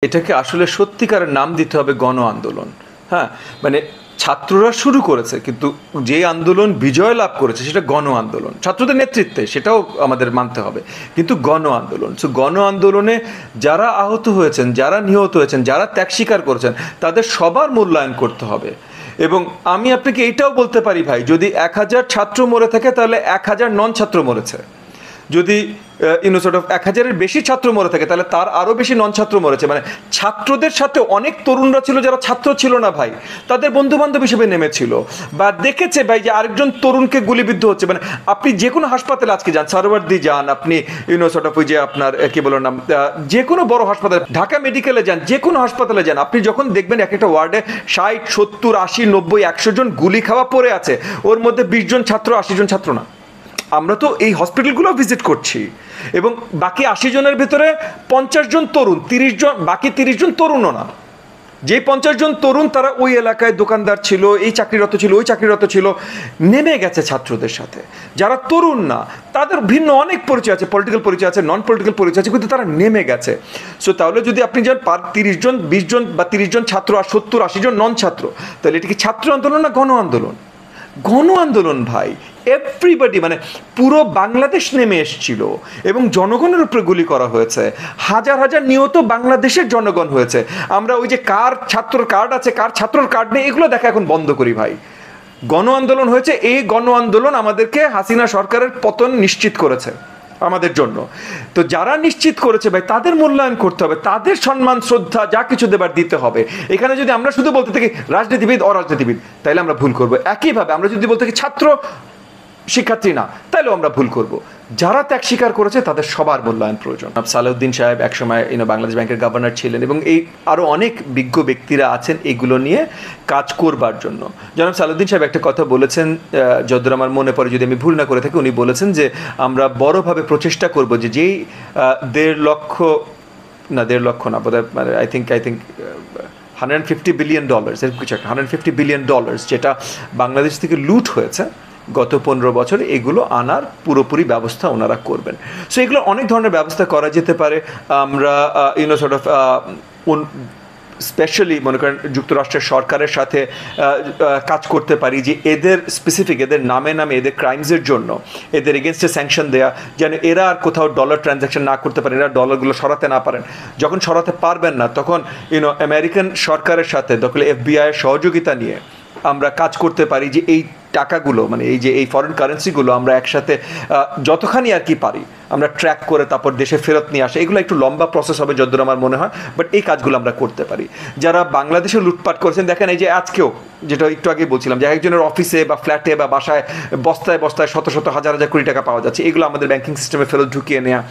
এটাকে আসলে সত্যিকারের নাম দিতে হবে গণ আন্দোলন। হ্যাঁ, মানে ছাত্ররা শুরু করেছে, কিন্তু যে আন্দোলন বিজয় লাভ করেছে সেটা গণ আন্দোলন, ছাত্রদের নেতৃত্বে, সেটাও আমাদের মানতে হবে। কিন্তু গণ আন্দোলন, সো গণ আন্দোলনে যারা আহত হয়েছেন, যারা নিহত হয়েছেন, যারা ত্যাগ স্বীকার করেছেন, তাদের সবার মূল্যায়ন করতে হবে। এবং আমি আপনাকে এটাও বলতে পারি ভাই, যদি 1000 ছাত্র মরে থাকে তাহলে 1000 নন ছাত্র মরেছে। যদি সর্ট অফ 1000-এর বেশি ছাত্র মরে থাকে তাহলে তার আরও বেশি নন ছাত্র মরেছে। মানে ছাত্রদের সাথে অনেক তরুণরা ছিল যারা ছাত্র ছিল না ভাই, তাদের বন্ধু বান্ধব হিসেবে নেমেছিল, বা দেখেছে ভাই যে আরেকজন তরুণকে গুলিবিদ্ধ হচ্ছে। মানে আপনি যে কোনো হাসপাতালে আজকে যান, সারওয়ার্দি যান, আপনি সর্ট অফ ওই যে আপনার কি বলার নাম, যে কোনো বড় হাসপাতালে, ঢাকা মেডিকেলে যান, যে কোনো হাসপাতালে যান, আপনি যখন দেখবেন এক একটা ওয়ার্ডে 60, 70, 80, 90, 100 জন গুলি খাওয়া পড়ে আছে, ওর মধ্যে 20 জন ছাত্র, 80 জন ছাত্র না। আমরা তো এই হসপিটালগুলো ভিজিট করছি, এবং বাকি 80 জনের ভিতরে 50 জন তরুণ, 30 জন, বাকি 30 জন তরুণও না। যেই 50 জন তরুণ তারা ওই এলাকায় দোকানদার ছিল, এই চাকরিরত ছিল, ওই চাকরিরত ছিল, নেমে গেছে ছাত্রদের সাথে। যারা তরুণ না তাদের ভিন্ন অনেক পরিচয় আছে, পলিটিক্যাল পরিচয় আছে, নন পলিটিক্যাল পরিচয় আছে, কিন্তু তারা নেমে গেছে। সো তাহলে যদি আপনি যান 30 জন, 20 জন বা 30 জন ছাত্র আর 70, 80 জন নন ছাত্র, তাহলে এটা কি ছাত্র আন্দোলন না গণ আন্দোলন? গণ আন্দোলন ভাই। এভরিবডি, মানে পুরো বাংলাদেশ নেমে এসেছিল এবং জনগণের উপরে গুলি করা হয়েছে। হাজার হাজার নিহত বাংলাদেশের জনগণ হয়েছে। আমরা ওই যে কার ছাত্রর কার্ড আছে, কার ছাত্রর কার্ড নেই, এগুলো দেখা এখন বন্ধ করি ভাই। গণ আন্দোলন হয়েছে, এই গণ আন্দোলন আমাদেরকে হাসিনা সরকারের পতন নিশ্চিত করেছে আমাদের জন্য। তো যারা নিশ্চিত করেছে ভাই, তাদের মূল্যায়ন করতে হবে, তাদের সম্মান শ্রদ্ধা যা কিছু দেবার দিতে হবে। এখানে যদি আমরা শুধু বলতে থাকি রাজনীতিবিদ অরাজনীতিবিদ, তাইলে আমরা ভুল করবো। একইভাবে আমরা যদি বলতে থাকি ছাত্র শিক্ষার্থী না, তাইলেও আমরা ভুল করব। যারা ত্যাগ স্বীকার করেছে তাদের সবার মূল্যায়ন প্রয়োজন। সালাউদ্দিন সাহেব একসময় বাংলাদেশ ব্যাংকের গভর্নর ছিলেন, এবং এই আরও অনেক বিজ্ঞ ব্যক্তিরা আছেন এগুলো নিয়ে কাজ করবার জন্য। জনাব সালাউদ্দিন সাহেব একটা কথা বলেছেন, যদ্দূর আমার মনে পড়ে, যদি আমি ভুল না করে থাকি, উনি বলেছেন যে আমরা বড়ভাবে প্রচেষ্টা করব যে যেই 1.5 লক্ষ না বোধহয়, মানে আই থিঙ্ক $150 বিলিয়ন, এরকম কিছু একটা, $150 বিলিয়ন যেটা বাংলাদেশ থেকে লুট হয়েছে গত 15 বছরে, এগুলো আনার পুরোপুরি ব্যবস্থা ওনারা করবেন। সো এগুলো অনেক ধরনের ব্যবস্থা করা যেতে পারে। আমরা সর্ট অফ স্পেশালি মনে করেন যুক্তরাষ্ট্রের সরকারের সাথে কাজ করতে পারি যে এদের স্পেসিফিক, এদের নামে নামে এদের ক্রাইমসের জন্য এদের এগেনস্টে স্যাংশন দেয়া, যেন এরা আর কোথাও ডলার ট্রানজ্যাকশন না করতে পারেন, এরা ডলারগুলো সরাতে না পারেন। যখন সরাতে পারবেন না, তখন আমেরিকান সরকারের সাথে দখলে এফবিআইয়ের সহযোগিতা নিয়ে আমরা কাজ করতে পারি যে এই টাকাগুলো, মানে এই যে এই ফরেন কারেন্সিগুলো আমরা একসাথে যতখানি আর কি পারি আমরা ট্র্যাক করে তারপর দেশে ফেরত নিয়ে আসে। এগুলো একটু লম্বা প্রসেস হবে যতদূর আমার মনে হয়, বাট এই কাজগুলো আমরা করতে পারি। যারা বাংলাদেশে লুটপাট করেছেন, দেখেন এই যে আজকেও, যেটা একটু আগে বলছিলাম, যে একজনের অফিসে বা ফ্ল্যাটে বা বাসায় বস্তায় বস্তায় শত শত হাজার হাজার কোটি টাকা পাওয়া যাচ্ছে, এগুলো আমাদের ব্যাংকিং সিস্টেমে ফেরত ঢুকিয়ে নেওয়া,